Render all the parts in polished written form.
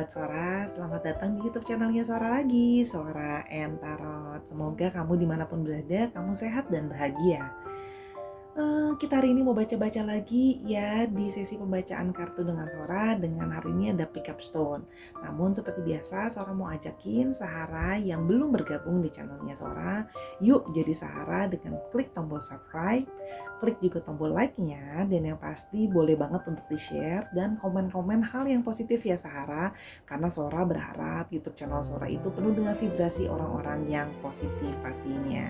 Sobat Sora, selamat datang di YouTube channelnya Sora lagi, Sora and Tarot. Semoga kamu dimanapun berada, kamu sehat dan bahagia. Kita hari ini mau baca-baca lagi ya di sesi pembacaan kartu dengan Sora. Dengan hari ini ada pick up stone. Namun seperti biasa Sora mau ajakin Sahara yang belum bergabung di channelnya Sora, yuk jadi Sahara dengan klik tombol subscribe, klik juga tombol like-nya, dan yang pasti boleh banget untuk di-share dan komen-komen hal yang positif ya Sahara, karena Sora berharap YouTube channel Sora itu penuh dengan vibrasi orang-orang yang positif pastinya.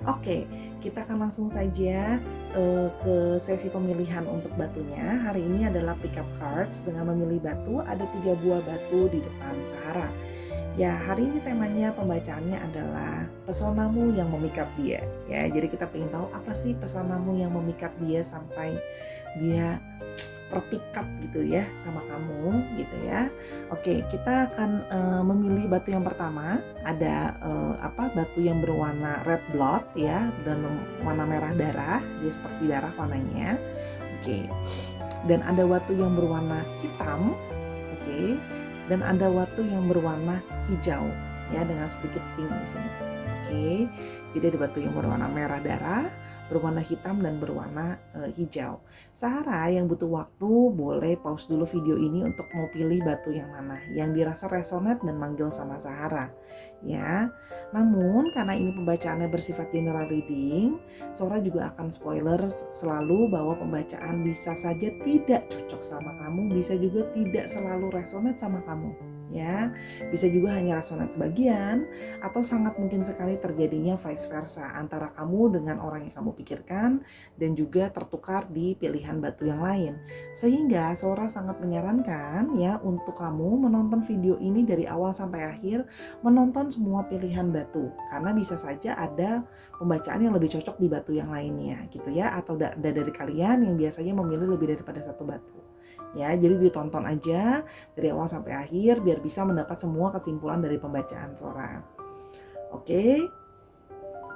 Oke, kita akan langsung saja ke sesi pemilihan untuk batunya. Hari ini adalah pick up cards dengan memilih batu. Ada 3 buah batu di depan Sahara. Ya, hari ini temanya pembacaannya adalah pesonamu yang memikat dia. Ya, jadi kita pengen tahu apa sih pesonamu yang memikat dia sampai dia terpikat gitu ya sama kamu gitu ya. Oke, kita akan memilih batu yang pertama. Ada batu yang berwarna red blood ya, dan warna merah darah. Dia seperti darah warnanya. Oke. Dan ada batu yang berwarna hitam. Oke. Dan ada batu yang berwarna hijau ya, dengan sedikit pink di sini. Oke. Jadi ada batu yang berwarna merah darah, berwarna hitam, dan berwarna hijau. Sahara yang butuh waktu boleh pause dulu video ini untuk mau pilih batu yang mana yang dirasa resonate dan manggil sama Sahara ya. Namun karena ini pembacaannya bersifat general reading, Sora juga akan spoiler selalu bahwa pembacaan bisa saja tidak cocok sama kamu, bisa juga tidak selalu resonate sama kamu ya. Bisa juga hanya resonate sebagian, atau sangat mungkin sekali terjadinya vice versa antara kamu dengan orang yang kamu pikirkan dan juga tertukar di pilihan batu yang lain. Sehingga Sora sangat menyarankan ya untuk kamu menonton video ini dari awal sampai akhir, menonton semua pilihan batu, karena bisa saja ada pembacaan yang lebih cocok di batu yang lainnya gitu ya, atau ada dari kalian yang biasanya memilih lebih daripada satu batu. Ya, jadi ditonton aja dari awal sampai akhir biar bisa mendapat semua kesimpulan dari pembacaan Sora. Oke,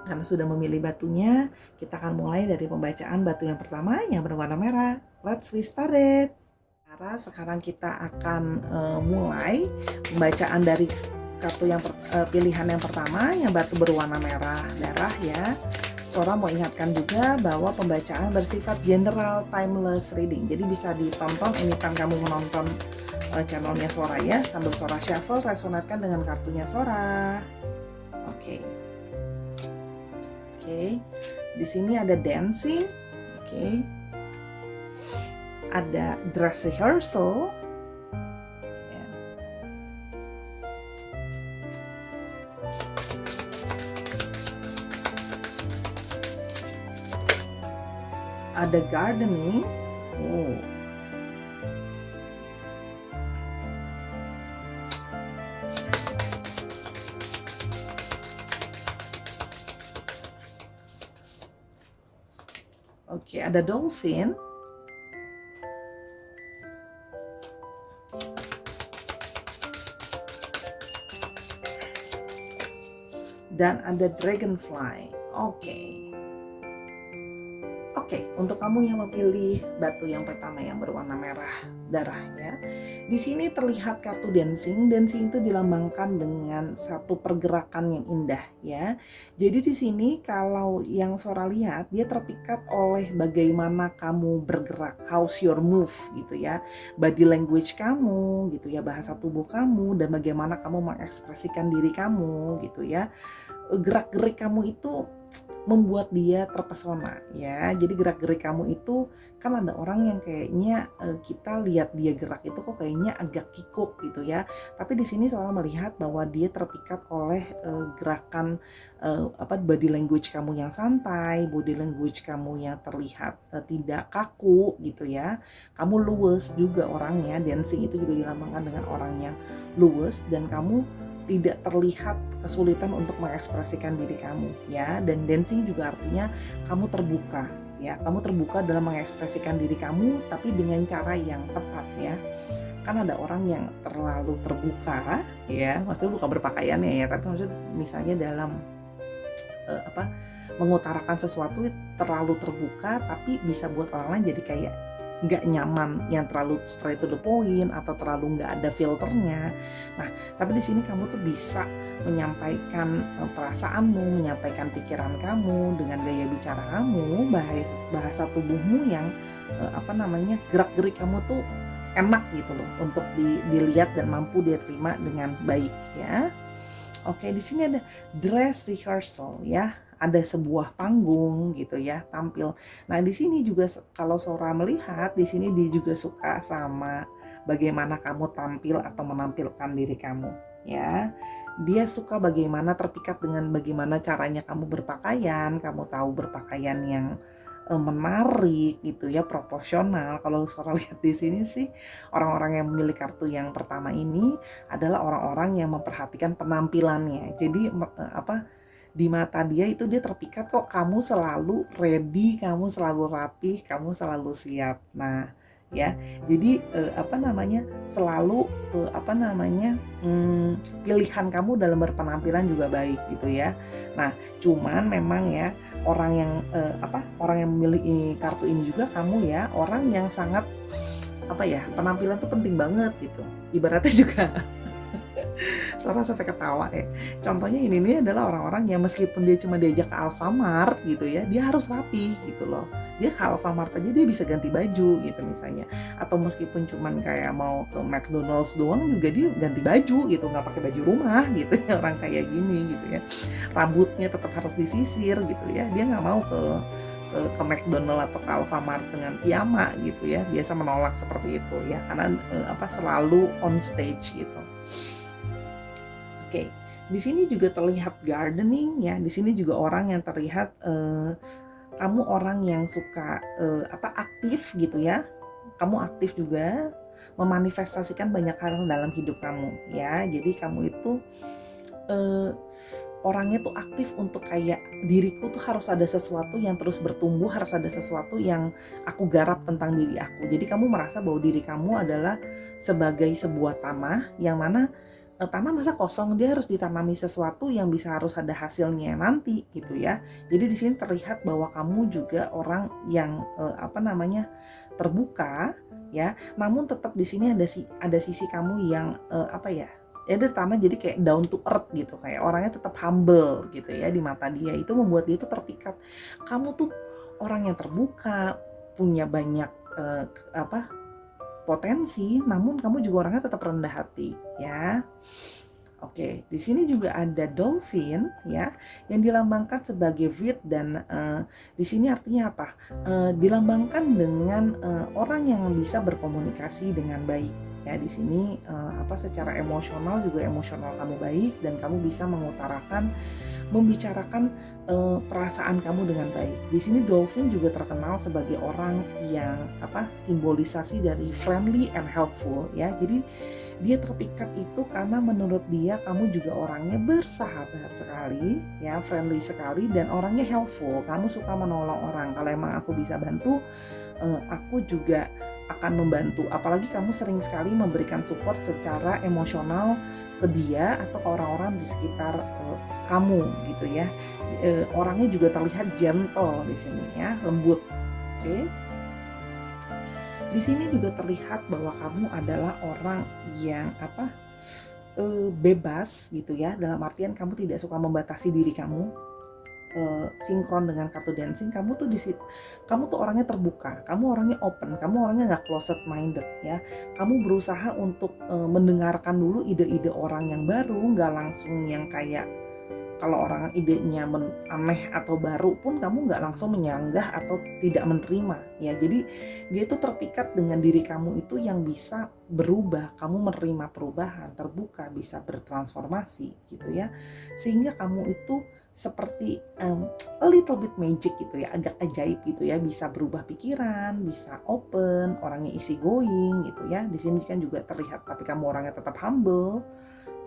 karena sudah memilih batunya, kita akan mulai dari pembacaan batu yang pertama yang berwarna merah. Let's we started. Sekarang kita akan mulai pembacaan dari kartu yang pilihan yang pertama yang batu berwarna merah darah ya. Sora mau ingatkan juga bahwa pembacaan bersifat general timeless reading. Jadi bisa ditonton anytime kamu menonton channelnya Sora ya. Sambil Sora shuffle, resonatkan dengan kartunya Sora. Oke. Di sini ada dancing. Oke. Ada dress rehearsal. Ada gardening. Oke, ada dolphin. Dan ada dragonfly. Oke, untuk kamu yang memilih batu yang pertama yang berwarna merah darah ya. Di sini terlihat kartu dancing. Dancing itu dilambangkan dengan satu pergerakan yang indah ya. Jadi di sini kalau yang Sora lihat, dia terpikat oleh bagaimana kamu bergerak, how's your move gitu ya. Body language kamu gitu ya, bahasa tubuh kamu, dan bagaimana kamu mengekspresikan diri kamu gitu ya. Gerak-gerik kamu itu membuat dia terpesona ya. Jadi gerak-gerik kamu itu kan ada orang yang kayaknya kita lihat dia gerak itu kok kayaknya agak kikuk gitu ya. Tapi di sini Sora melihat bahwa dia terpikat oleh gerakan body language kamu yang santai, body language kamu yang terlihat tidak kaku gitu ya. Kamu luwes juga orangnya. Dancing itu juga dilambangkan dengan orang yang luwes, dan kamu tidak terlihat kesulitan untuk mengekspresikan diri kamu ya. Dan dancing juga artinya kamu terbuka ya, kamu terbuka dalam mengekspresikan diri kamu, tapi dengan cara yang tepat ya. Kan ada orang yang terlalu terbuka ya, maksudnya bukan berpakaiannya ya, tapi maksudnya misalnya dalam mengutarakan sesuatu terlalu terbuka, tapi bisa buat orang lain jadi kayak nggak nyaman, yang terlalu straight to the point atau terlalu nggak ada filternya. Nah, tapi di sini kamu tuh bisa menyampaikan perasaanmu, menyampaikan pikiran kamu dengan gaya bicara kamu, bahasa tubuhmu yang gerak-gerik kamu tuh enak gitu loh untuk dilihat dan mampu dia terima dengan baik ya. Oke, di sini ada dress rehearsal ya. Ada sebuah panggung gitu ya, tampil. Nah, di sini juga kalau Sora melihat, di sini dia juga suka sama bagaimana kamu tampil atau menampilkan diri kamu ya. Dia suka bagaimana, terpikat dengan bagaimana caranya kamu berpakaian, kamu tahu berpakaian yang menarik gitu ya, proporsional. Kalau Sora lihat di sini sih, orang-orang yang memilih kartu yang pertama ini adalah orang-orang yang memperhatikan penampilannya. Jadi di mata dia itu dia terpikat kok, kamu selalu ready, kamu selalu rapih, kamu selalu siap. Nah, ya. Jadi selalu pilihan kamu dalam berpenampilan juga baik gitu ya. Nah, cuman memang ya orang yang memilih kartu ini juga kamu ya, orang yang sangat penampilan tuh penting banget gitu. Ibaratnya juga Sora sampai ketawa ya. Contohnya ini adalah orang-orang yang meskipun dia cuma diajak ke Alfamart gitu ya, dia harus rapi gitu loh. Dia ke Alfamart aja dia bisa ganti baju gitu misalnya. Atau meskipun cuman kayak mau ke McDonald's doang juga dia ganti baju gitu, nggak pakai baju rumah gitu ya, orang kayak gini gitu ya. Rambutnya tetap harus disisir gitu ya. Dia nggak mau ke McDonald atau ke Alfamart dengan piyama gitu ya. Biasa menolak seperti itu ya, karena selalu on stage gitu. Oke, di sini juga terlihat gardening ya. Di sini juga orang yang terlihat kamu orang yang suka aktif gitu ya. Kamu aktif juga, memanifestasikan banyak hal dalam hidup kamu ya. Jadi kamu itu orangnya tuh aktif untuk kayak, diriku tuh harus ada sesuatu yang terus bertumbuh, harus ada sesuatu yang aku garap tentang diri aku. Jadi kamu merasa bahwa diri kamu adalah sebagai sebuah tanah yang mana tanah masa kosong, dia harus ditanami sesuatu yang bisa harus ada hasilnya nanti gitu ya. Jadi di sini terlihat bahwa kamu juga orang yang terbuka ya. Namun tetap di sini ada sisi kamu yang dari tanah, jadi kayak down to earth gitu, kayak orangnya tetap humble gitu ya di mata dia. Itu membuat dia itu terpikat. Kamu tuh orang yang terbuka, punya banyak potensi, namun kamu juga orangnya tetap rendah hati ya. Oke, di sini juga ada dolphin ya, yang dilambangkan sebagai vid, dan di sini artinya apa? Dilambangkan dengan orang yang bisa berkomunikasi dengan baik ya. Di sini secara emosional juga emosional kamu baik, dan kamu bisa membicarakan perasaan kamu dengan baik. Di sini dolphin juga terkenal sebagai orang yang simbolisasi dari friendly and helpful ya. Jadi dia terpikat itu karena menurut dia kamu juga orangnya bersahabat sekali ya, friendly sekali, dan orangnya helpful. Kamu suka menolong orang. Kalau emang aku bisa bantu, aku juga akan membantu. Apalagi kamu sering sekali memberikan support secara emosional ke dia atau ke orang-orang di sekitar kamu gitu ya. Orangnya juga terlihat gentle di sini ya, lembut. Oke. Di sini juga terlihat bahwa kamu adalah orang yang bebas gitu ya, dalam artian kamu tidak suka membatasi diri kamu. Sinkron dengan kartu dancing, kamu tuh orangnya terbuka, kamu orangnya open, kamu orangnya nggak closed minded ya. Kamu berusaha untuk mendengarkan dulu ide-ide orang yang baru, nggak langsung yang kayak, kalau orang idenya aneh atau baru pun kamu nggak langsung menyanggah atau tidak menerima ya. Jadi dia itu terpikat dengan diri kamu itu yang bisa berubah, kamu menerima perubahan, terbuka, bisa bertransformasi gitu ya, sehingga kamu itu seperti a little bit magic gitu ya, agak ajaib gitu ya, bisa berubah pikiran, bisa open, orangnya easy going gitu ya. Di sini kan juga terlihat, tapi kamu orangnya tetap humble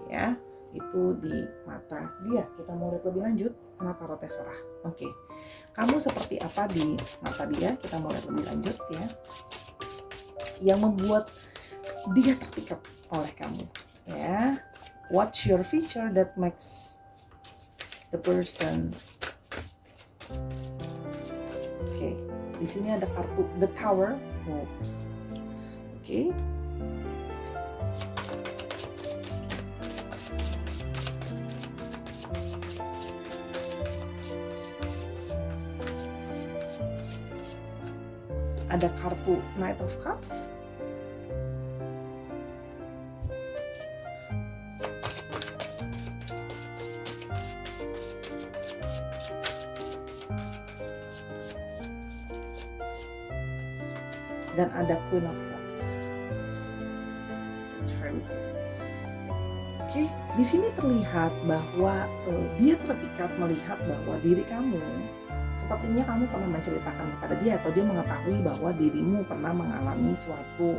ya. Itu di mata dia. Kita mau lihat lebih lanjut mana tarot Sora. Oke. Kamu seperti apa di mata dia? Kita mau lihat lebih lanjut ya. Yang membuat dia terpikat oleh kamu ya. What's your feature that makes the person? Oke. Di sini ada kartu The Tower hopes. Oke. Ada kartu Knight of Cups. Dan ada Queen of Cups. It's very good. Oke, di sini terlihat bahwa dia terpikat melihat bahwa diri kamu, sepertinya kamu pernah menceritakan kepada dia atau dia mengetahui bahwa dirimu pernah mengalami suatu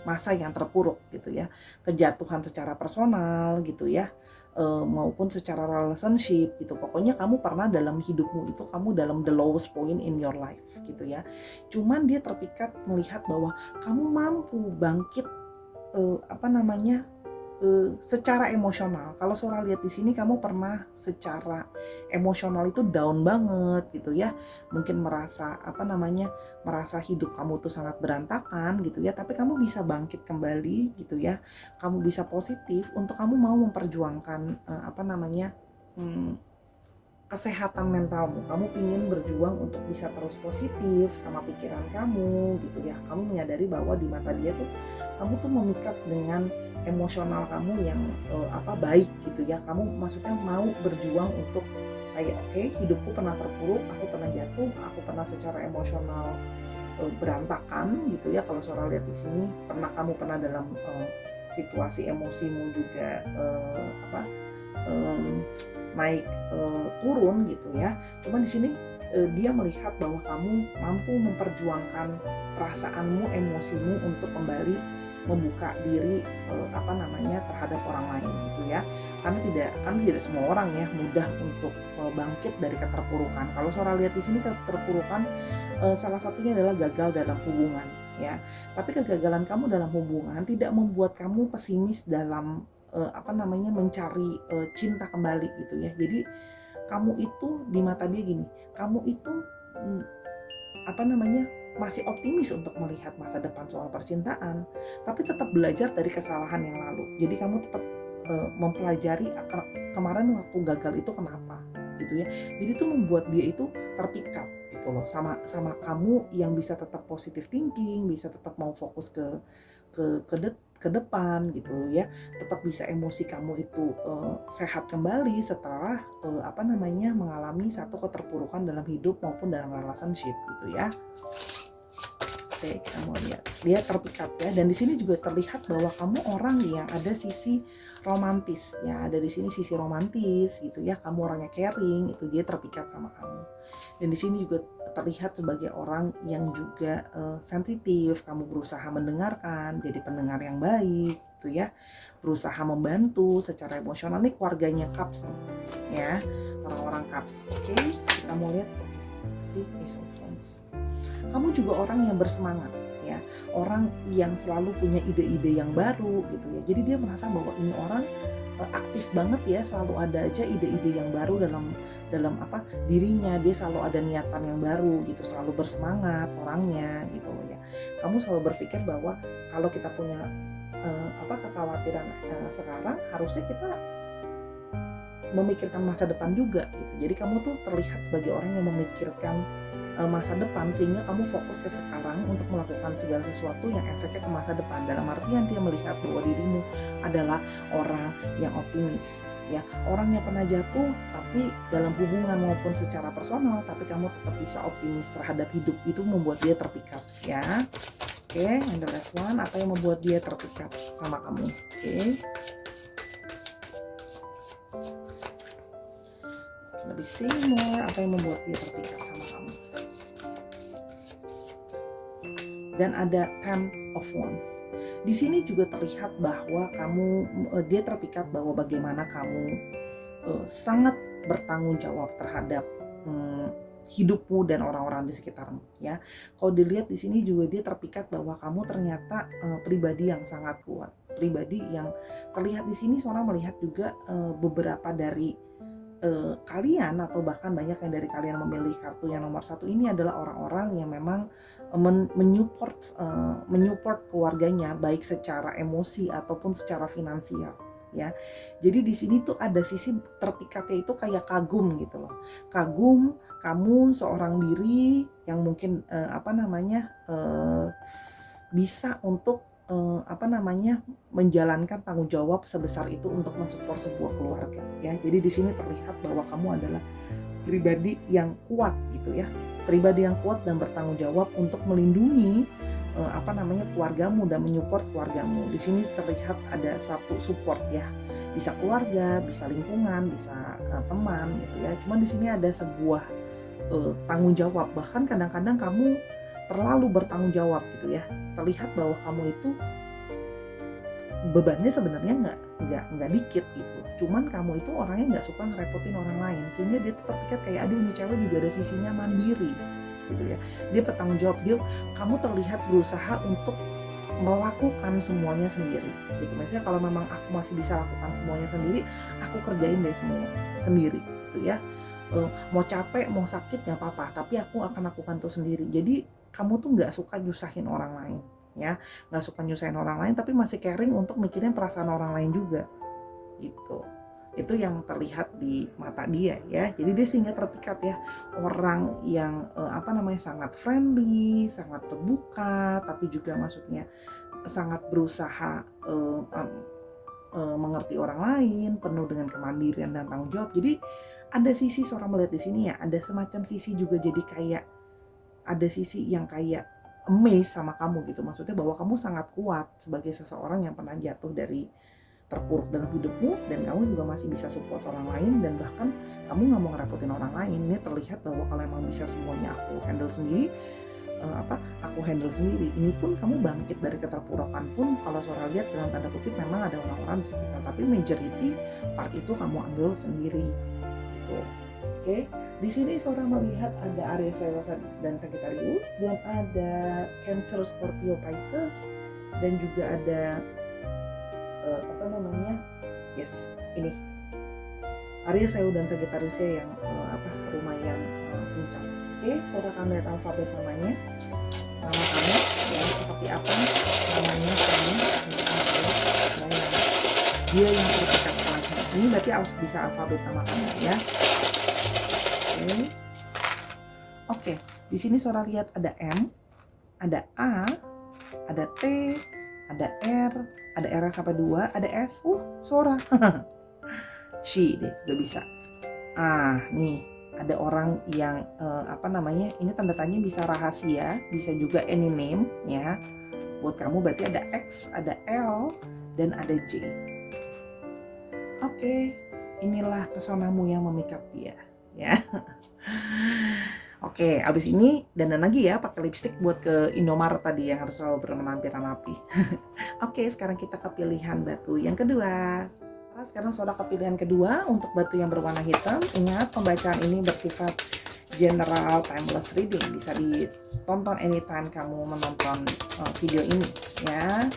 masa yang terpuruk gitu ya, kejatuhan secara personal gitu ya, maupun secara relationship gitu. Pokoknya kamu pernah dalam hidupmu itu kamu dalam the lowest point in your life gitu ya. Cuman dia terpikat melihat bahwa kamu mampu bangkit secara emosional. Kalau Sora lihat di sini kamu pernah secara emosional itu down banget gitu ya. Mungkin merasa merasa hidup kamu tuh sangat berantakan gitu ya, tapi kamu bisa bangkit kembali gitu ya. Kamu bisa positif untuk kamu mau memperjuangkan kesehatan mentalmu. Kamu ingin berjuang untuk bisa terus positif sama pikiran kamu gitu ya. Kamu menyadari bahwa di mata dia tuh kamu tuh memikat dengan emosional kamu yang baik gitu ya. Kamu maksudnya mau berjuang untuk kayak oke, hidupku pernah terpuruk, aku pernah jatuh, aku pernah secara emosional berantakan gitu ya. Kalau Sora lihat di sini kamu pernah dalam situasi emosimu juga naik turun gitu ya. Cuma di sini dia melihat bahwa kamu mampu memperjuangkan perasaanmu, emosimu untuk kembali membuka diri terhadap orang lain gitu ya. Karena tidak semua orang ya mudah untuk bangkit dari keterpurukan. Kalau Sora lihat di sini keterpurukan salah satunya adalah gagal dalam hubungan ya. Tapi kegagalan kamu dalam hubungan tidak membuat kamu pesimis dalam mencari cinta kembali gitu ya. Jadi kamu itu di mata dia gini, kamu itu masih optimis untuk melihat masa depan soal percintaan, tapi tetap belajar dari kesalahan yang lalu. Jadi kamu tetap mempelajari kemarin waktu gagal itu kenapa gitu ya. Jadi itu membuat dia itu terpikat gitu loh sama kamu yang bisa tetap positive thinking, bisa tetap mau fokus ke depan gitu ya, tetap bisa emosi kamu itu sehat kembali setelah mengalami satu keterpurukan dalam hidup maupun dalam relationship gitu ya. Oke, kita mau lihat dia terpikat ya, dan di sini juga terlihat bahwa kamu orang yang ada sisi romantis ya, ada di sini sisi romantis gitu ya, kamu orangnya caring, itu dia terpikat sama kamu. Dan di sini juga terlihat sebagai orang yang juga sensitif, kamu berusaha mendengarkan, jadi pendengar yang baik gitu ya, berusaha membantu secara emosional. Nih keluarganya Cups nih ya, orang-orang Cups. Oke, kita mau lihat Ace of Wands. Kamu juga orang yang bersemangat ya, orang yang selalu punya ide-ide yang baru gitu ya. Jadi dia merasa bahwa ini orang aktif banget ya, selalu ada aja ide-ide yang baru dalam dirinya. Dia selalu ada niatan yang baru gitu, selalu bersemangat orangnya gitu loh ya. Kamu selalu berpikir bahwa kalau kita punya kekhawatiran sekarang, harusnya kita memikirkan masa depan juga gitu. Jadi kamu tuh terlihat sebagai orang yang memikirkan masa depan, sehingga kamu fokus ke sekarang untuk melakukan segala sesuatu yang efeknya ke masa depan. Dalam artian dia melihat bahwa dirimu adalah orang yang optimis ya, orang yang pernah jatuh tapi dalam hubungan maupun secara personal, tapi kamu tetap bisa optimis terhadap hidup. Itu membuat dia terpikat ya. Oke, and the last one, apa yang membuat dia terpikat sama kamu? Oke. Lebih see more, apa yang membuat dia terpikat sama kamu? Dan ada Ten of Wands. Di sini juga terlihat bahwa dia terpikat bahwa bagaimana kamu sangat bertanggung jawab terhadap hidupmu dan orang-orang di sekitarmu ya. Kalau dilihat di sini juga dia terpikat bahwa kamu ternyata pribadi yang sangat kuat, pribadi yang terlihat di sini. Sora melihat juga beberapa dari kalian atau bahkan banyak yang dari kalian memilih kartu yang nomor 1 ini adalah orang-orang yang memang menyupport keluarganya baik secara emosi ataupun secara finansial ya. Jadi di sini tuh ada sisi terpikatnya itu kayak kagum gitu loh. Kagum kamu seorang diri yang mungkin bisa untuk menjalankan tanggung jawab sebesar itu untuk mensupport sebuah keluarga ya. Jadi di sini terlihat bahwa kamu adalah pribadi yang kuat gitu ya. Pribadi yang kuat dan bertanggung jawab untuk melindungi keluargamu dan menyupport keluargamu. Di sini terlihat ada satu support ya. Bisa keluarga, bisa lingkungan, bisa teman gitu ya. Cuma di sini ada sebuah tanggung jawab. Bahkan kadang-kadang kamu terlalu bertanggung jawab gitu ya. Terlihat bahwa kamu itu bebannya sebenarnya nggak dikit gitu. Cuman kamu itu orangnya nggak suka ngerepotin orang lain, sehingga dia tuh terpikat kayak aduh ini cewek juga ada sisinya mandiri gitu ya. Dia bertanggung jawab, kamu terlihat berusaha untuk melakukan semuanya sendiri gitu. Misalnya kalau memang aku masih bisa lakukan semuanya sendiri, aku kerjain deh semua sendiri gitu ya. Mau capek mau sakit nggak apa-apa, tapi aku akan lakukan itu sendiri. Jadi kamu tuh nggak suka nyusahin orang lain ya, nggak suka nyusahin orang lain, tapi masih caring untuk mikirin perasaan orang lain juga gitu. Itu yang terlihat di mata dia ya. Jadi dia sehingga terpikat ya, orang yang sangat friendly, sangat terbuka, tapi juga maksudnya sangat berusaha mengerti orang lain, penuh dengan kemandirian dan tanggung jawab. Jadi ada sisi seorang melihat di sini ya, ada semacam sisi juga jadi kayak ada sisi yang kayak amazed sama kamu gitu. Maksudnya bahwa kamu sangat kuat sebagai seseorang yang pernah jatuh dari terpuruk dalam hidupmu, dan kamu juga masih bisa support orang lain, dan bahkan kamu nggak mau ngerepotin orang lain. Ini terlihat bahwa kalau emang bisa semuanya aku handle sendiri, ini pun kamu bangkit dari keterpurukan pun kalau Sora lihat dalam tanda kutip memang ada orang-orang di sekitar, tapi majority part itu kamu ambil sendiri gitu. Oke. Di sini Sora melihat ada Aries, Leo dan Sagittarius, dan ada Cancer, Scorpio, Pisces, dan juga ada ini Aries, Leo dan Sagittarius yang lumayan kencang. Oke, Sora akan lihat alfabet namanya. Nama kamu ya seperti apa namanya kamu dia yang terdekat dengan ini berarti bisa alfabet nama kamu ya. Oke, di sini Sora lihat ada M, ada A, ada T, ada R, ada R sampai 2, ada S. Sora. She deh, udah bisa. Nih ada orang yang ini tanda tanya bisa rahasia, bisa juga any name ya. Buat kamu berarti ada X, ada L, dan ada J. Oke, inilah pesonamu yang memikat dia ya. Oke, abis ini dandan lagi ya pakai lipstick buat ke Indomaret tadi yang harus selalu berpenampilan rapi. Oke, sekarang kita ke pilihan batu yang kedua. Sekarang Sora ke pilihan kedua untuk batu yang berwarna hitam. Ingat, pembacaan ini bersifat general, timeless reading. Bisa ditonton anytime kamu menonton video ini ya.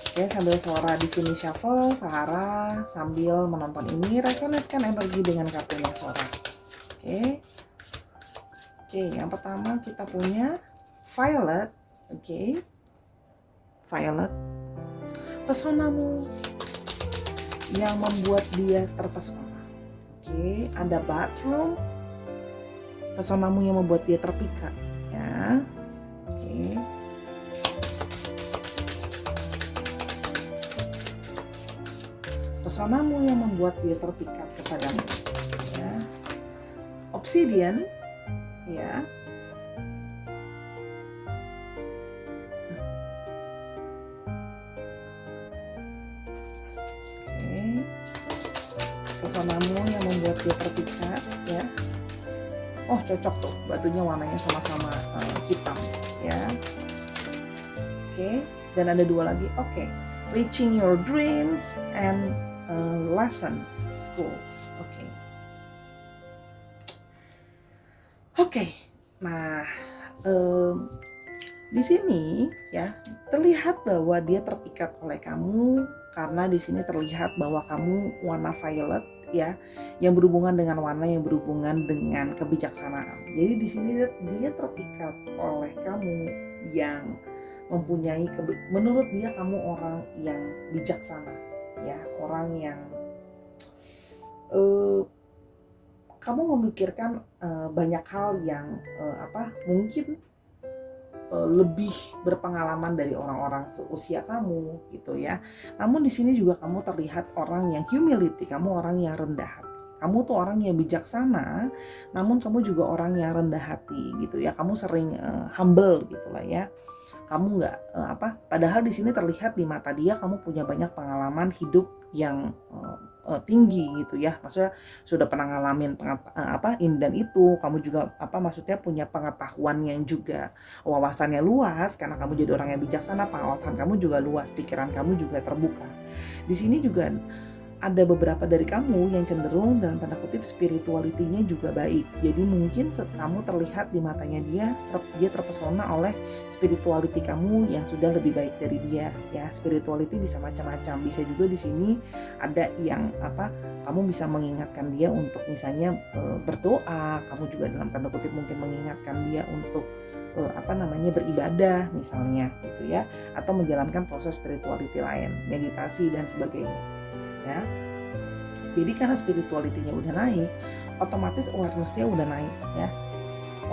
Oke, sambil Sora di sini shuffle, Sahara sambil menonton ini, resonetkan energi dengan kartunya Sora. Oke, yang pertama kita punya Violet. Violet, pesonamu yang membuat dia terpesona. Ada Bathroom, pesonamu yang membuat dia terpikat ya. Pesonamu yang membuat dia terpikat kepadamu ya. Obsidian ya. Pesonamu yang membuat dia terpikat ya. Cocok tuh, batunya warnanya sama-sama hitam ya. Dan ada 2 lagi. Reaching your dreams and lessons schools. Nah, di sini ya terlihat bahwa dia terpikat oleh kamu karena di sini terlihat bahwa kamu warna violet ya, yang berhubungan dengan warna, yang berhubungan dengan kebijaksanaan. Jadi di sini dia terpikat oleh kamu yang mempunyai menurut dia kamu orang yang bijaksana, ya, orang yang kamu memikirkan banyak hal yang mungkin lebih berpengalaman dari orang-orang seusia kamu gitu ya. Namun di sini juga kamu terlihat orang yang humility, kamu orang yang rendah hati. Kamu tuh orang yang bijaksana, namun kamu juga orang yang rendah hati gitu ya. Kamu sering humble gitulah ya. Kamu nggak padahal di sini terlihat di mata dia kamu punya banyak pengalaman hidup yang tinggi gitu ya, maksudnya sudah pernah ngalamin ini dan itu. Kamu juga maksudnya punya pengetahuan yang juga wawasannya luas karena kamu jadi orang yang bijaksana, pengawasan kamu juga luas, pikiran kamu juga terbuka. Di sini juga ada beberapa dari kamu yang cenderung dalam tanda kutip spiritualitinya juga baik. Jadi mungkin kamu terlihat di matanya dia terpesona oleh spirituality kamu yang sudah lebih baik dari dia. Ya, spirituality bisa macam-macam. Bisa juga di sini ada yang kamu bisa mengingatkan dia untuk misalnya berdoa. Kamu juga dalam tanda kutip mungkin mengingatkan dia untuk beribadah misalnya gitu ya, atau menjalankan proses spirituality lain, meditasi dan sebagainya. Ya. Jadi karena spirituality-nya udah naik, otomatis awareness-nya udah naik ya.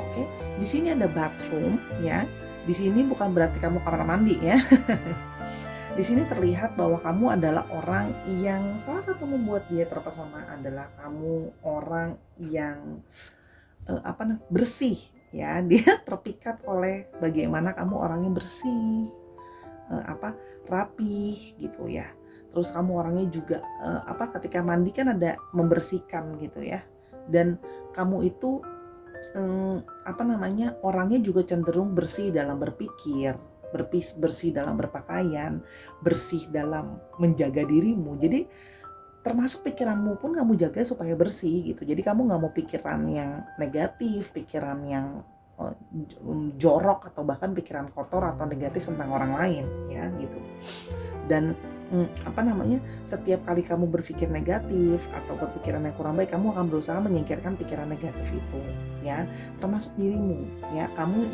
Oke, di sini ada bathroom ya. Di sini bukan berarti kamu kamar mandi ya. Di sini terlihat bahwa kamu adalah orang yang salah satu membuat dia terpesona adalah kamu orang yang bersih ya. Dia terpikat oleh bagaimana kamu orangnya bersih, rapih gitu ya. Terus kamu orangnya juga ketika mandi kan ada membersihkan gitu ya. Dan kamu itu orangnya juga cenderung bersih dalam berpikir, bersih dalam berpakaian, bersih dalam menjaga dirimu. Jadi termasuk pikiranmu pun kamu jaga supaya bersih gitu. Jadi kamu nggak mau pikiran yang negatif, pikiran yang jorok atau bahkan pikiran kotor atau negatif tentang orang lain ya gitu. Dan setiap kali kamu berpikir negatif atau berpikiran yang kurang baik, kamu akan berusaha menyingkirkan pikiran negatif itu ya, termasuk dirimu ya. Kamu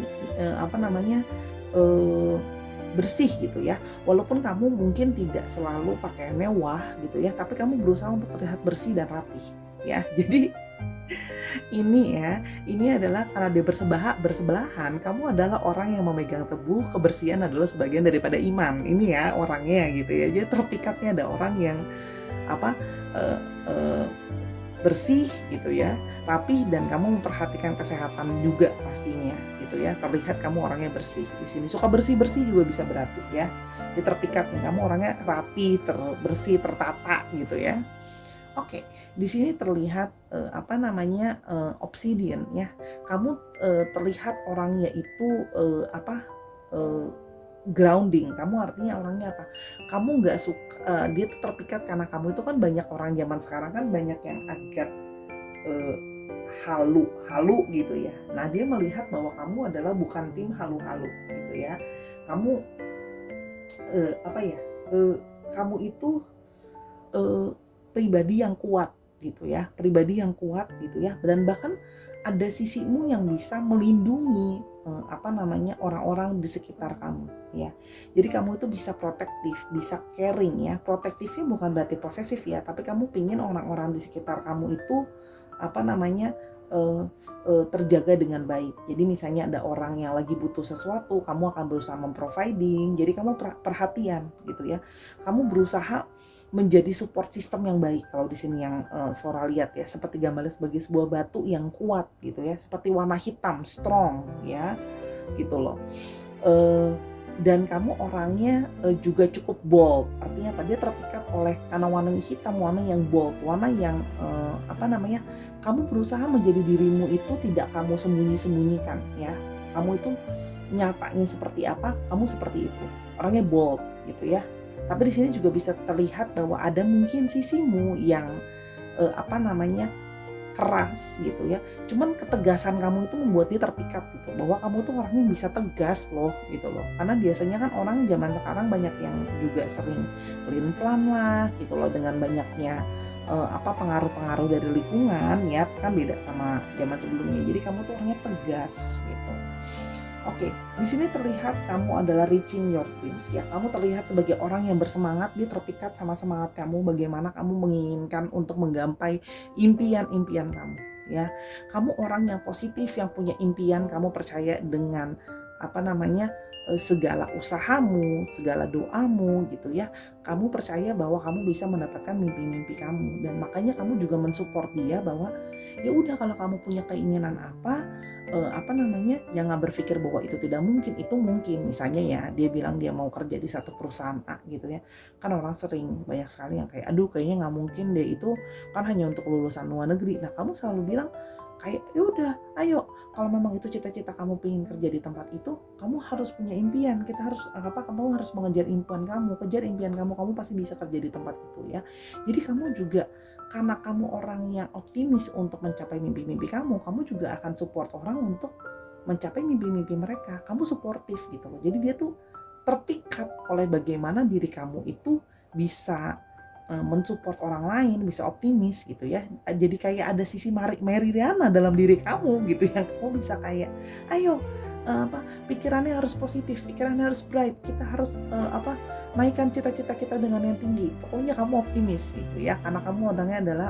bersih gitu ya, walaupun kamu mungkin tidak selalu pakai mewah gitu ya, tapi kamu berusaha untuk terlihat bersih dan rapih ya. Jadi ini adalah karena dia bersebelahan, kamu adalah orang yang memegang teguh kebersihan adalah sebagian daripada iman. Ini ya orangnya gitu ya. Jadi terpikatnya ada orang yang bersih gitu ya, rapih, dan kamu memperhatikan kesehatan juga pastinya gitu ya. Terlihat kamu orangnya bersih. Di sini suka bersih juga bisa berarti ya. Dia terpikat nih, kamu orangnya rapi, bersih, tertata gitu ya. Oke, di sini terlihat obsidian ya. Kamu terlihat orangnya itu grounding. Kamu artinya orangnya apa? Kamu nggak suka, dia terpikat karena kamu itu kan banyak orang zaman sekarang kan banyak yang agak halu gitu ya. Nah, dia melihat bahwa kamu adalah bukan tim halu-halu gitu ya. Kamu kamu itu pribadi yang kuat gitu ya, dan bahkan ada sisimu yang bisa melindungi orang-orang di sekitar kamu ya. Jadi kamu itu bisa protektif, bisa caring ya. Protektifnya bukan berarti posesif ya, tapi kamu pingin orang-orang di sekitar kamu itu terjaga dengan baik. Jadi misalnya ada orang yang lagi butuh sesuatu, kamu akan berusaha memproviding. Jadi kamu perhatian gitu ya. Kamu berusaha menjadi support system yang baik. Kalau di sini yang Sora lihat ya, seperti gambarnya sebagai sebuah batu yang kuat gitu ya, seperti warna hitam, strong ya, gitu loh. Dan kamu orangnya juga cukup bold. Artinya apa? Dia terpikat oleh karena warnanya hitam, warna yang bold, warna yang kamu berusaha menjadi dirimu itu tidak kamu sembunyi-sembunyikan ya. Kamu itu nyatanya seperti apa, kamu seperti itu. Orangnya bold gitu ya. Tapi di sini juga bisa terlihat bahwa ada mungkin sisimu yang keras gitu ya. Cuman ketegasan kamu itu membuat dia terpikat gitu, bahwa kamu tuh orangnya bisa tegas loh gitu loh. Karena biasanya kan orang zaman sekarang banyak yang juga sering pelin-pelan lah gitu loh, dengan banyaknya pengaruh-pengaruh dari lingkungan ya, kan beda sama zaman sebelumnya. Jadi kamu tuh orangnya tegas gitu. Oke, di sini terlihat kamu adalah reaching your dreams ya. Kamu terlihat sebagai orang yang bersemangat, dia terpikat sama semangat kamu, bagaimana kamu menginginkan untuk menggapai impian-impian kamu ya. Kamu orang yang positif, yang punya impian, kamu percaya dengan segala usahamu, segala doamu gitu ya. Kamu percaya bahwa kamu bisa mendapatkan mimpi-mimpi kamu, dan makanya kamu juga mensupport dia bahwa ya udah, kalau kamu punya keinginan jangan berpikir bahwa itu tidak mungkin, itu mungkin. Misalnya ya, dia bilang dia mau kerja di satu perusahaan A gitu ya, kan orang sering banyak sekali yang kayak aduh kayaknya nggak mungkin deh, itu kan hanya untuk lulusan luar negeri. Nah, kamu selalu bilang kayak ya udah, ayo, kalau memang itu cita-cita kamu pengen kerja di tempat itu, kamu harus punya impian. Kamu harus mengejar impian kamu, kejar impian kamu, kamu pasti bisa kerja di tempat itu ya. Jadi kamu juga, karena kamu orang yang optimis untuk mencapai mimpi-mimpi kamu juga akan support orang untuk mencapai mimpi-mimpi mereka. Kamu suportif gitu loh. Jadi dia tuh terpikat oleh bagaimana diri kamu itu bisa mensupport orang lain, bisa optimis gitu ya. Jadi kayak ada sisi Meridiana dalam diri kamu gitu, yang kamu bisa kayak ayo, pikirannya harus positif, pikirannya harus bright, kita harus naikkan cita-cita kita dengan yang tinggi. Pokoknya kamu optimis gitu ya, karena kamu orangnya adalah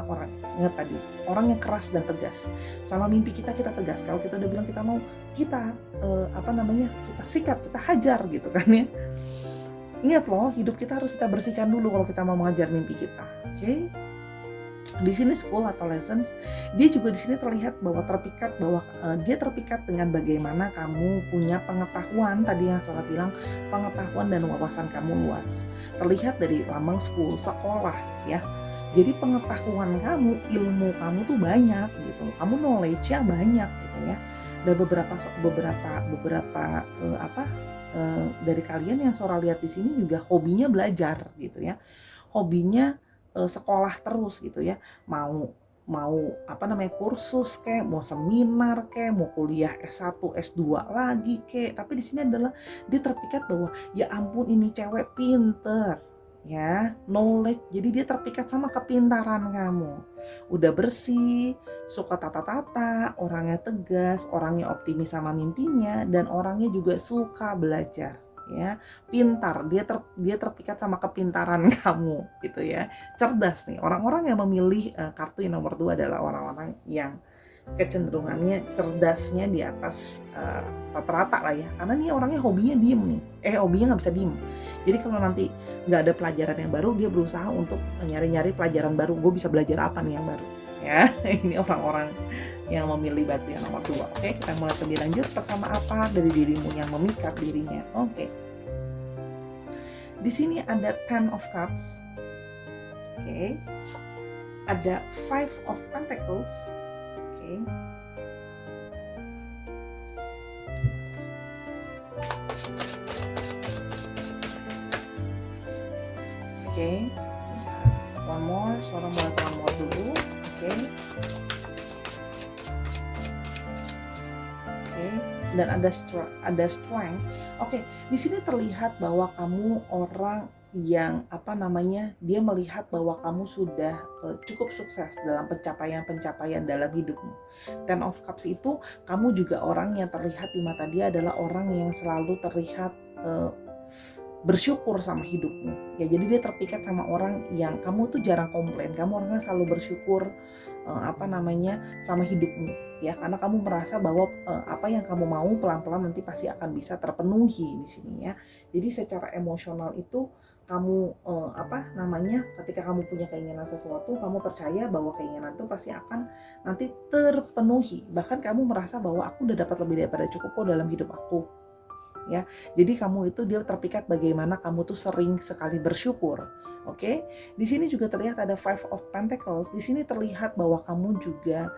orang yang keras dan tegas. Sama mimpi kita tegas. Kalau kita udah bilang kita mau, kita kita sikat, kita hajar gitu kan ya. Ingat loh, hidup kita harus kita bersihkan dulu kalau kita mau mengejar mimpi kita. Oke? Di sini school atau lessons, dia juga di sini terlihat bahwa dia terpikat dengan bagaimana kamu punya pengetahuan. Tadi yang Sora bilang, pengetahuan dan wawasan kamu luas. Terlihat dari lambang school, sekolah ya. Jadi pengetahuan kamu, ilmu kamu tuh banyak gitu. Kamu knowledge-nya banyak gitu ya. Dan beberapa dari kalian yang Sora lihat di sini juga hobinya belajar gitu ya, hobinya sekolah terus gitu ya, mau kursus kayak, mau seminar kayak, mau kuliah S1 S2 lagi kayak. Tapi di sini adalah dia terpikat bahwa ya ampun, ini cewek pinter ya, knowledge. Jadi dia terpikat sama kepintaran kamu, udah bersih, suka tata-tata, orangnya tegas, orangnya optimis sama mimpinya, dan orangnya juga suka belajar ya, pintar. Dia terpikat sama kepintaran kamu gitu ya, cerdas nih. Orang-orang yang memilih kartu yang nomor 2 adalah orang-orang yang kecenderungannya cerdasnya di atas rata-rata lah ya, karena nih orangnya hobinya hobinya nggak bisa diem. Jadi kalau nanti nggak ada pelajaran yang baru, dia berusaha untuk nyari-nyari pelajaran baru. Gue bisa belajar apa nih yang baru ya. Ini orang-orang yang memilih batu yang nomor 2. Oke, kita mulai lebih lanjut. Pesan apa dari dirimu yang memikat dirinya? Oke. Di sini ada 10 of Cups. Oke. Ada 5 of Pentacles. Oke. Oke. One more, seorang buat one more dulu. Oke. Dan ada strength. Oke, di sini terlihat bahwa kamu orang yang dia melihat bahwa kamu sudah cukup sukses dalam pencapaian dalam hidupmu. Ten of Cups itu, kamu juga orang yang terlihat di mata dia adalah orang yang selalu terlihat bersyukur sama hidupmu ya. Jadi dia terpikat sama orang yang kamu tuh jarang komplain, kamu orangnya selalu bersyukur sama hidupmu ya, karena kamu merasa bahwa apa yang kamu mau pelan-pelan nanti pasti akan bisa terpenuhi di sini ya. Jadi secara emosional itu kamu ketika kamu punya keinginan sesuatu, kamu percaya bahwa keinginan itu pasti akan nanti terpenuhi. Bahkan kamu merasa bahwa aku udah dapat lebih daripada cukup kok dalam hidup aku ya. Jadi kamu itu, dia terpikat bagaimana kamu tuh sering sekali bersyukur. Oke. Di sini juga terlihat ada 5 of Pentacles. Di sini terlihat bahwa kamu juga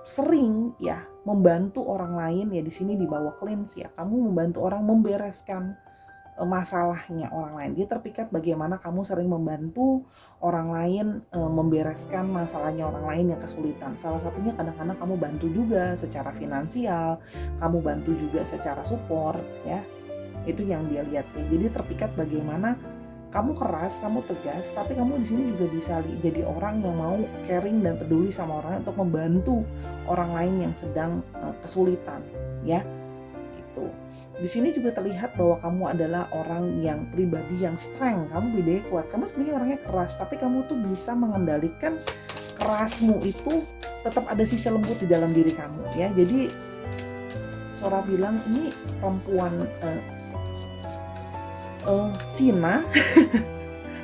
sering ya membantu orang lain ya. Di sini di bawah cleanse ya, kamu membantu orang membereskan masalahnya orang lain. Dia terpikat bagaimana kamu sering membantu orang lain membereskan masalahnya orang lain yang kesulitan. Salah satunya kadang-kadang kamu bantu juga secara finansial, kamu bantu juga secara support ya. Itu yang dia lihat ya. Jadi terpikat bagaimana kamu keras, kamu tegas, tapi kamu di sini juga bisa jadi orang yang mau caring dan peduli sama orang untuk membantu orang lain yang sedang kesulitan ya. Gitu. Di sini juga terlihat bahwa kamu adalah orang yang pribadi yang strength, kamu bedanya kuat. Kamu sebenarnya orangnya keras, tapi kamu tuh bisa mengendalikan kerasmu itu tetap ada sisi lembut di dalam diri kamu ya. Jadi Sora bilang ini perempuan Sina,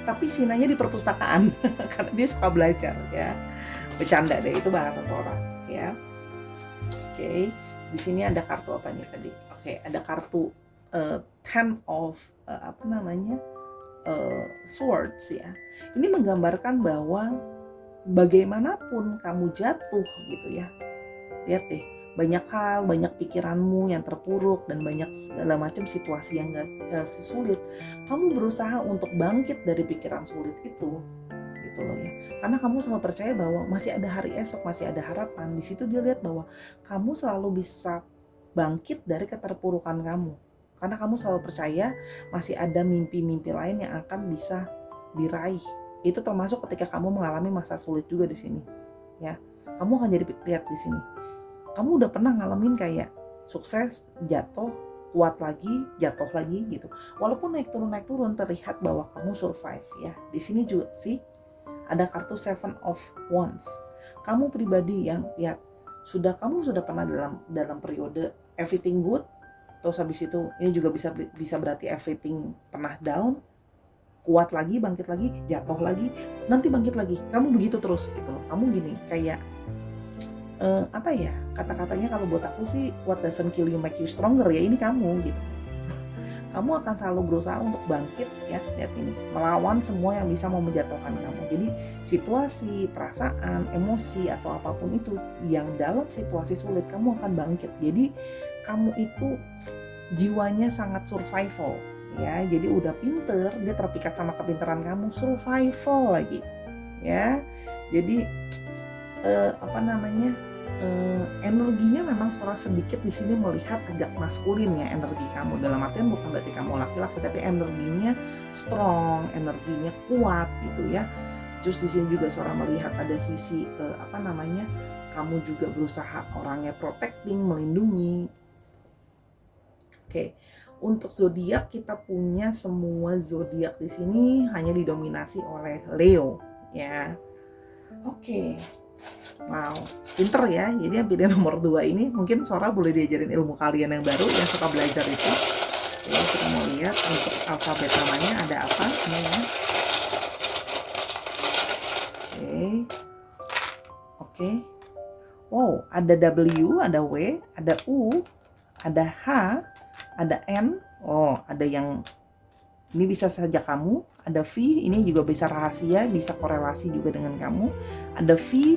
tapi Sinanya di perpustakaan karena dia suka belajar ya. Bercanda deh, itu bahasa Sora ya. Oke. Di sini ada kartu apa nih tadi? Oke, ada kartu Ten of Swords ya. Ini menggambarkan bahwa bagaimanapun kamu jatuh gitu ya. Lihat deh, banyak hal, banyak pikiranmu yang terpuruk dan banyak segala macam situasi yang sulit. Kamu berusaha untuk bangkit dari pikiran sulit itu. Gitu loh ya. Karena kamu selalu percaya bahwa masih ada hari esok, masih ada harapan. Di situ dia lihat bahwa kamu selalu bisa bangkit dari keterpurukan kamu. Karena kamu selalu percaya masih ada mimpi-mimpi lain yang akan bisa diraih. Itu termasuk ketika kamu mengalami masa sulit juga di sini. Ya. Kamu akan jadi lihat di sini. Kamu udah pernah ngalamin kayak sukses, jatuh, kuat lagi, jatuh lagi gitu. Walaupun naik turun terlihat bahwa kamu survive ya. Di sini juga sih ada kartu Seven of Wands. Kamu pribadi yang lihat kamu sudah pernah dalam periode everything good, terus habis itu ini juga bisa berarti everything pernah down, kuat lagi, bangkit lagi, jatuh lagi, nanti bangkit lagi. Kamu begitu terus gitu loh. Kamu gini kayak kata-katanya kalau buat aku sih what doesn't kill you make you stronger ya, ini kamu gitu. Kamu akan selalu berusaha untuk bangkit ya, lihat ini, melawan semua yang bisa mau menjatuhkan kamu. Jadi situasi, perasaan, emosi atau apapun itu yang dalam situasi sulit kamu akan bangkit. Jadi kamu itu jiwanya sangat survival ya. Jadi udah pinter, dia terpikat sama kepintaran kamu, survival lagi ya. Jadi energinya memang sedikit di sini melihat agak maskulin ya, energi kamu. Dalam artian bukan berarti kamu laki-laki, tapi energinya strong, energinya kuat gitu ya. Terus di sini juga seorang melihat ada sisi kamu juga berusaha orangnya protecting, melindungi. Oke. Untuk zodiak kita punya semua zodiak di sini hanya didominasi oleh Leo ya. Oke. Wow, pinter ya. Jadi yang pilih nomor 2 ini mungkin Sora boleh diajarin ilmu kalian yang baru yang suka belajar itu. Oke, kita mau lihat untuk alfabet namanya ada apa ini ya. Oke. Wow, ada W, ada W, ada U, ada H, ada N. Oh, ada yang ini bisa saja kamu. Ada V, ini juga bisa rahasia, bisa korelasi juga dengan kamu. Ada V,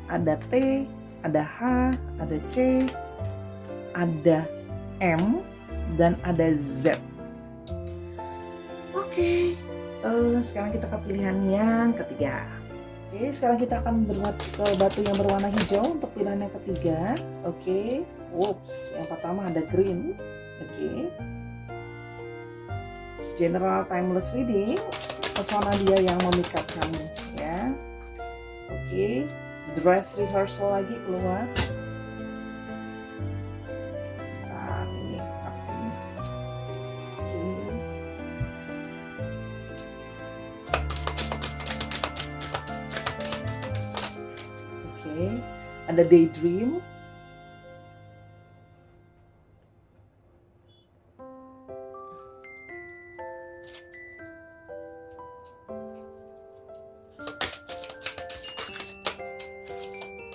ada T, ada H, ada C, ada M, dan ada Z. Oke, sekarang kita ke pilihan yang ketiga. Oke, sekarang kita akan berbuat ke batu yang berwarna hijau untuk pilihan yang ketiga. Oke, whoops, yang pertama ada green. Oke, general timeless reading, pesona dia yang memikat kamu ya. Oke, dress rehearsal lagi keluar. Nah, ini kartunya. Oke, ada daydream.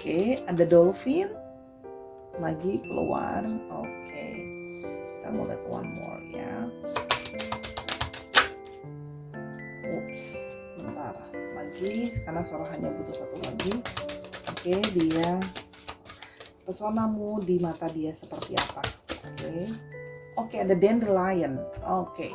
Oke, ada dolphin lagi keluar. Oke, kita mau lihat one more ya. Oops, bentar lagi karena Sora hanya butuh satu lagi. Oke, dia pesonamu di mata dia seperti apa? Oke, ada dandelion. Oke,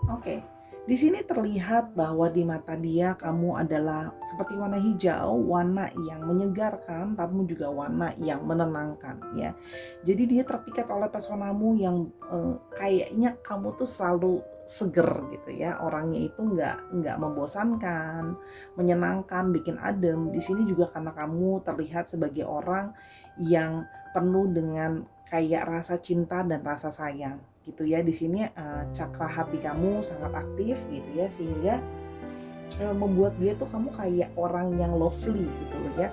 Oke. Di sini terlihat bahwa di mata dia kamu adalah seperti warna hijau, warna yang menyegarkan, tapi juga warna yang menenangkan ya. Jadi dia terpikat oleh pesonamu yang kayaknya kamu tuh selalu seger gitu ya. Orangnya itu nggak membosankan, menyenangkan, bikin adem. Di sini juga karena kamu terlihat sebagai orang yang penuh dengan kayak rasa cinta dan rasa sayang gitu ya. Di sini cakra hati kamu sangat aktif gitu ya, sehingga membuat dia tuh kamu kayak orang yang lovely gitu loh ya.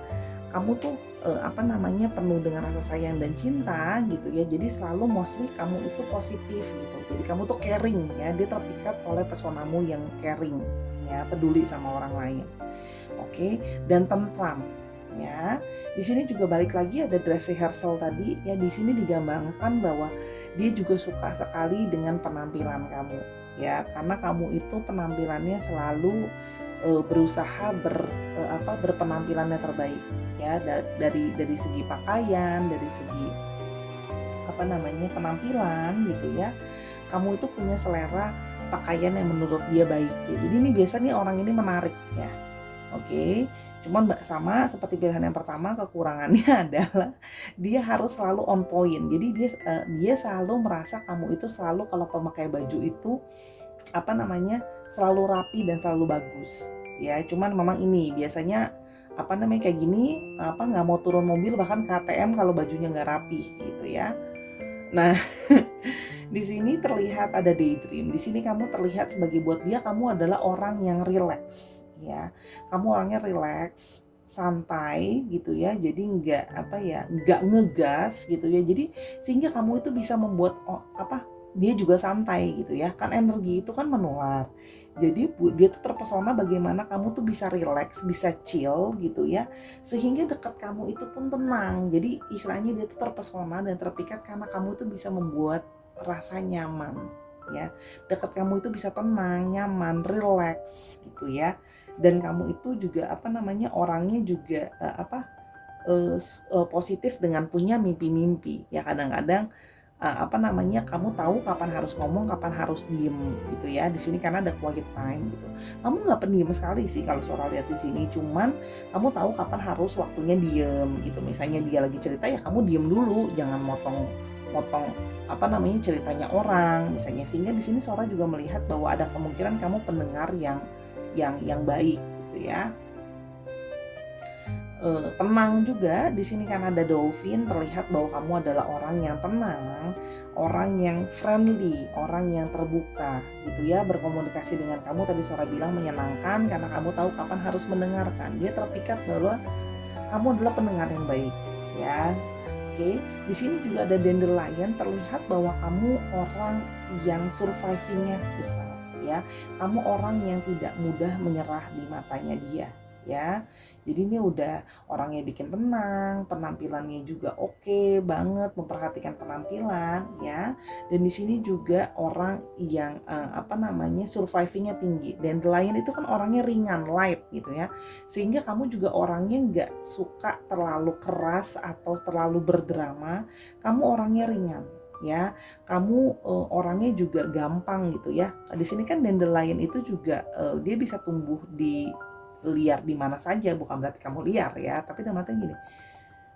Kamu tuh penuh dengan rasa sayang dan cinta gitu ya. Jadi selalu mostly kamu itu positif gitu. Jadi kamu tuh caring ya. Dia terpikat oleh pesonamu yang caring ya, peduli sama orang lain. Oke, dan tentram ya. Di sini juga balik lagi ada dress rehearsal tadi ya. Di sini digambarkan bahwa dia juga suka sekali dengan penampilan kamu ya, karena kamu itu penampilannya selalu berusaha berpenampilan yang terbaik ya, dari segi pakaian, dari segi penampilan gitu ya. Kamu itu punya selera pakaian yang menurut dia baik ya. Jadi ini biasa nih orang ini menarik ya. Oke, cuman sama seperti pilihan yang pertama, kekurangannya adalah dia harus selalu on point. Jadi dia selalu merasa kamu itu selalu kalau pemakai baju itu selalu rapi dan selalu bagus. Ya, cuman memang ini biasanya kayak gini nggak mau turun mobil bahkan KTM kalau bajunya nggak rapi gitu ya. Nah, di sini terlihat ada daydream. Di sini kamu terlihat sebagai buat dia kamu adalah orang yang relax ya. Kamu orangnya relax, santai gitu ya. Jadi nggak ngegas gitu ya. Jadi sehingga kamu itu bisa membuat dia juga santai gitu ya. Kan energi itu kan menular. Jadi dia tuh terpesona bagaimana kamu tuh bisa relax, bisa chill gitu ya. Sehingga dekat kamu itu pun tenang. Jadi istilahnya dia tuh terpesona dan terpikat karena kamu tuh bisa membuat rasa nyaman ya. Dekat kamu itu bisa tenang, nyaman, relax gitu ya. Dan kamu itu juga orangnya juga positif dengan punya mimpi-mimpi ya. Kadang-kadang kamu tahu kapan harus ngomong, kapan harus diem gitu ya. Di sini karena ada quiet time gitu. Kamu nggak pendiam sekali sih kalau Sora lihat di sini. Cuman kamu tahu kapan harus waktunya diem gitu. Misalnya dia lagi cerita ya kamu diem dulu, jangan motong ceritanya orang misalnya. Sehingga di sini Sora juga melihat bahwa ada kemungkinan kamu pendengar yang baik gitu ya. Tenang juga di sini kan ada dolphin, terlihat bahwa kamu adalah orang yang tenang, orang yang friendly, orang yang terbuka gitu ya, berkomunikasi dengan kamu tadi Sora bilang menyenangkan karena kamu tahu kapan harus mendengarkan. Dia terpikat bahwa kamu adalah pendengar yang baik ya. Oke, di sini juga ada dandelion, terlihat bahwa kamu orang yang survivingnya besar ya. Kamu orang yang tidak mudah menyerah di matanya dia ya. Jadi ini udah orangnya bikin tenang, penampilannya juga oke banget, memperhatikan penampilan ya. Dan di sini juga orang yang survivingnya tinggi. Dan Dandelion itu kan orangnya ringan, light gitu ya. Sehingga kamu juga orangnya nggak suka terlalu keras atau terlalu berdrama. Kamu orangnya ringan ya. Kamu orangnya juga gampang gitu ya. Di sini kan dandelion itu juga dia bisa tumbuh di liar di mana saja, bukan berarti kamu liar ya, tapi dalam artian gini,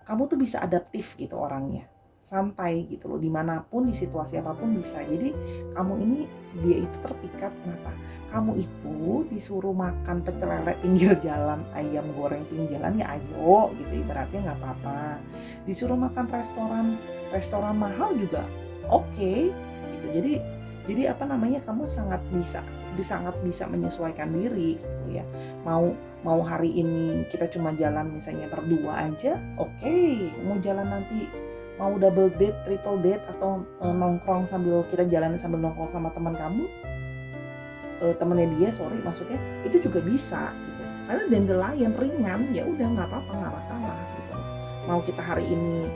kamu tuh bisa adaptif gitu orangnya, santai gitu loh, dimanapun di situasi apapun bisa. Jadi kamu ini dia itu terpikat kenapa? Kamu itu disuruh makan pecel lele pinggir jalan, ayam goreng pinggir jalan ya ayo gitu, ibaratnya nggak apa-apa. Disuruh makan restoran mahal juga oke gitu. Jadi kamu sangat bisa menyesuaikan diri gitu ya. Mau hari ini kita cuma jalan misalnya berdua aja, oke. Mau jalan nanti mau double date, triple date atau nongkrong sambil kita jalan sambil nongkrong sama teman kamu, temennya dia maksudnya itu juga bisa gitu. Karena dandelion ringan ya udah nggak apa-apa, nggak masalah gitu. Mau kita hari ini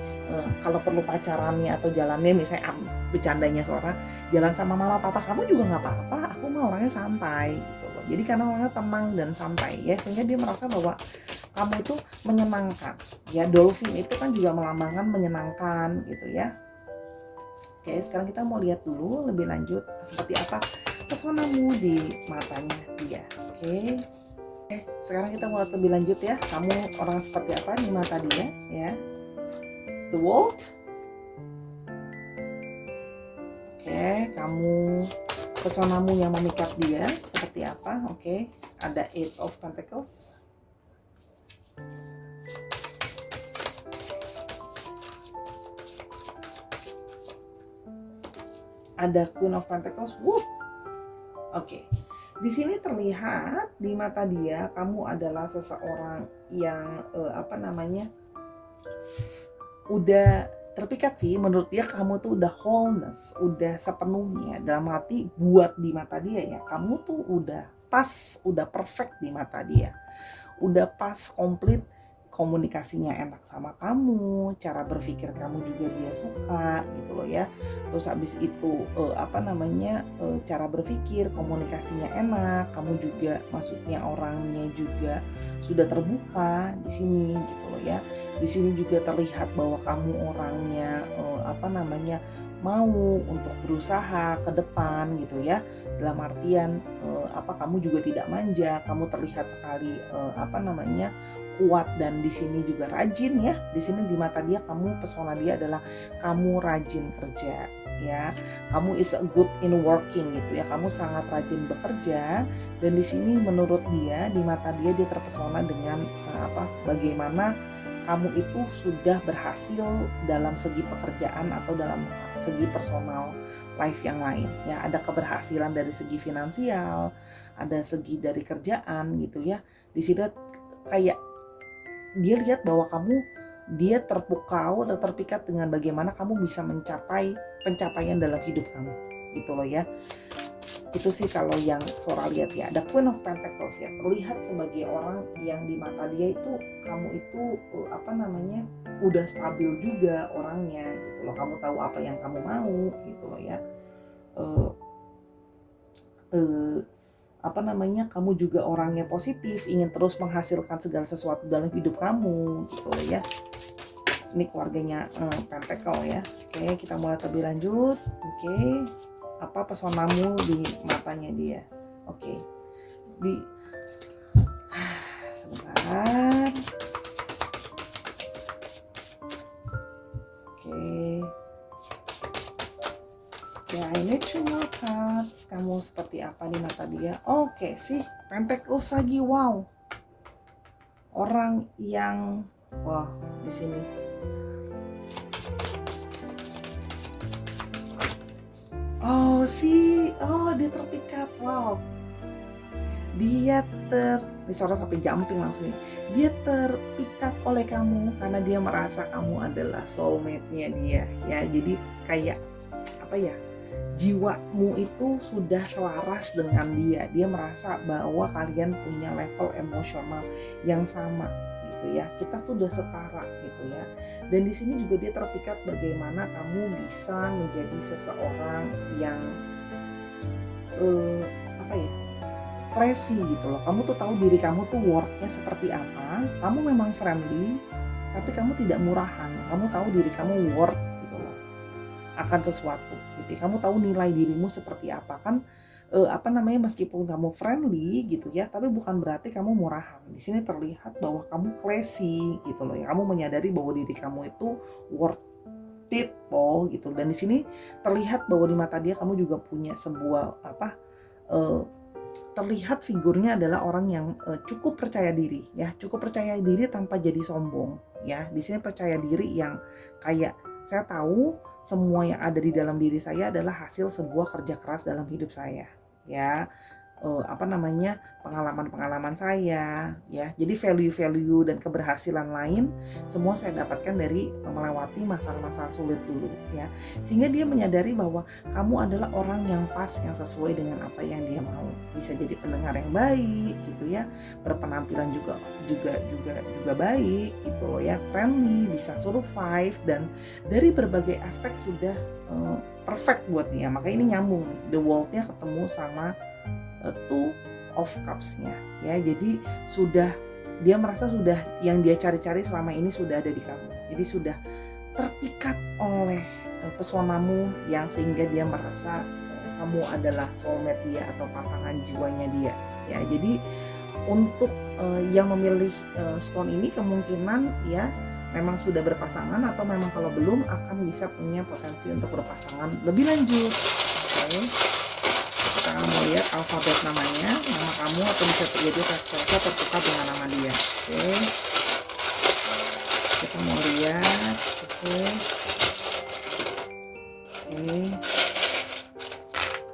kalau perlu pacarannya atau jalannya misalnya bercandanya Sora jalan sama mama papa kamu juga nggak apa-apa, aku mah orangnya santai gitu loh. Jadi karena orangnya tenang dan santai ya, sehingga dia merasa bahwa kamu itu menyenangkan ya. Dolphin itu kan juga melambangkan menyenangkan gitu ya. Oke, sekarang kita mau lihat dulu lebih lanjut seperti apa pesonamu di matanya dia. Oke. Sekarang kita mulai lebih lanjut ya. Kamu orang seperti apa di mata dia ya? The World. Oke, kamu pesonamu yang memikat dia seperti apa? Oke, ada Eight of Pentacles. Ada Queen of Pentacles. Whoop. Oke. Di sini terlihat di mata dia kamu adalah seseorang yang udah terpikat sih. Menurut dia kamu tuh udah wholeness, udah sepenuhnya. Dalam arti buat di mata dia ya, kamu tuh udah pas, udah perfect di mata dia. Udah pas, komplit, komunikasinya enak sama kamu, cara berpikir kamu juga dia suka gitu loh ya. Terus habis itu cara berpikir, komunikasinya enak, kamu juga maksudnya orangnya juga sudah terbuka di sini gitu loh ya. Di sini juga terlihat bahwa kamu orangnya mau untuk berusaha ke depan gitu ya. Dalam artian kamu juga tidak manja, kamu terlihat sekali kuat dan di sini juga rajin ya. Di sini di mata dia kamu, pesona dia adalah kamu rajin kerja ya. Kamu is good in working gitu ya. Kamu sangat rajin bekerja dan di sini menurut dia di mata dia terpesona dengan bagaimana kamu itu sudah berhasil dalam segi pekerjaan atau dalam segi personal life yang lain ya. Ada keberhasilan dari segi finansial, ada segi dari kerjaan gitu ya. Di sini kayak dia lihat bahwa dia terpukau atau terpikat dengan bagaimana kamu bisa mencapai pencapaian dalam hidup kamu gitu loh ya. Itu sih kalau yang Sora lihat ya. Ada Queen of Pentacles ya, terlihat sebagai orang yang di mata dia itu kamu itu udah stabil juga orangnya gitu loh. Kamu tahu apa yang kamu mau gitu loh ya. Kamu juga orangnya positif, ingin terus menghasilkan segala sesuatu dalam hidup kamu gitu loh ya. Ini keluarganya Pentacle ya. Oke, kita mulai lebih lanjut. Oke, apa pesonamu di matanya dia? Oke, sebentar. Oke. Ya, ini cuma cards. Kamu seperti apa di mata dia? Oke sih, Pentacles lagi. Wow. Orang yang di sini. Dia terpikat. Wow. Dia Sora sampai jumping langsung. Dia terpikat oleh kamu karena dia merasa kamu adalah soulmate-nya dia ya. Jadi kayak jiwamu itu sudah selaras dengan dia. Dia merasa bahwa kalian punya level emosional yang sama gitu ya. Kita tuh udah setara gitu ya. Dan di sini juga dia terpikat bagaimana kamu bisa menjadi seseorang yang classy gitu loh. Kamu tuh tahu diri kamu tuh worth-nya seperti apa. Kamu memang friendly, tapi kamu tidak murahan. Kamu tahu diri kamu worth gitu loh akan sesuatu gitu. Kamu tahu nilai dirimu seperti apa kan. Meskipun kamu friendly gitu ya, tapi bukan berarti kamu murahan. Di sini terlihat bahwa kamu classy gitu loh ya. Kamu menyadari bahwa diri kamu itu worth it gitu. Dan di sini terlihat bahwa di mata dia kamu juga punya sebuah terlihat figurnya adalah orang yang cukup percaya diri ya, cukup percaya diri tanpa jadi sombong ya. Di sini percaya diri yang kayak saya tahu semua yang ada di dalam diri saya adalah hasil sebuah kerja keras dalam hidup saya ya. Pengalaman-pengalaman saya ya. Jadi value-value dan keberhasilan lain semua saya dapatkan dari melewati masalah-masalah sulit dulu ya. Sehingga dia menyadari bahwa kamu adalah orang yang pas, yang sesuai dengan apa yang dia mau. Bisa jadi pendengar yang baik gitu ya, berpenampilan juga baik gitu loh ya, friendly, bisa survive, dan dari berbagai aspek sudah perfect buat dia. Makanya ini nyambung nih, the world-nya ketemu sama Two of Cups-nya ya. Jadi dia merasa sudah yang dia cari-cari selama ini sudah ada di kamu. Jadi sudah terpikat oleh pesonamu yang sehingga dia merasa kamu adalah soulmate dia atau pasangan jiwanya dia ya. Jadi untuk yang memilih stone ini kemungkinan ya memang sudah berpasangan, atau memang kalau belum akan bisa punya potensi untuk berpasangan lebih lanjut. Oke, kita akan mau lihat alfabet namanya, nama kamu, atau bisa terjadi tertukar dengan nama dia. Oke, kita mau lihat.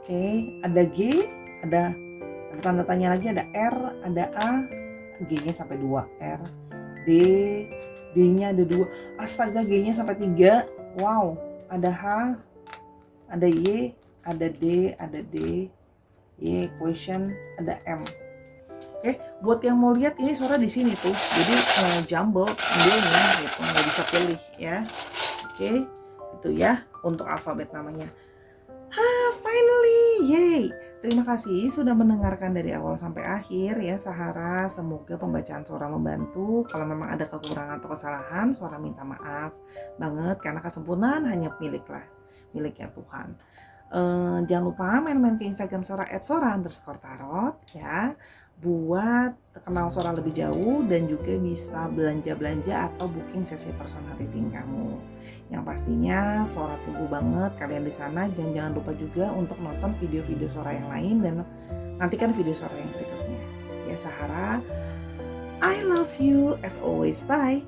Oke, ada G, ada tanda tanya lagi, ada R, ada A, G-nya sampai 2, R, D, D-nya ada 2, astaga, G-nya sampai 3, wow, ada H, ada Y, ada D, Y, question, ada M. Oke, buat yang mau lihat ini suara di sini tuh, jadi jumble modelnya gitu, nggak bisa pilih ya. Oke, itu ya untuk alfabet namanya. Finally, yay! Terima kasih sudah mendengarkan dari awal sampai akhir ya Sahara. Semoga pembacaan suara membantu. Kalau memang ada kekurangan atau kesalahan, suara minta maaf banget, karena kesempurnaan hanya miliknya Tuhan. Jangan lupa main-main ke Instagram Sora @sora_tarot ya, buat kenal Sora lebih jauh dan juga bisa belanja atau booking sesi personal reading kamu. Yang pastinya Sora tunggu banget kalian di sana. Jangan lupa juga untuk nonton video-video Sora yang lain dan nantikan video Sora yang berikutnya. Ya Sahara, I love you as always. Bye.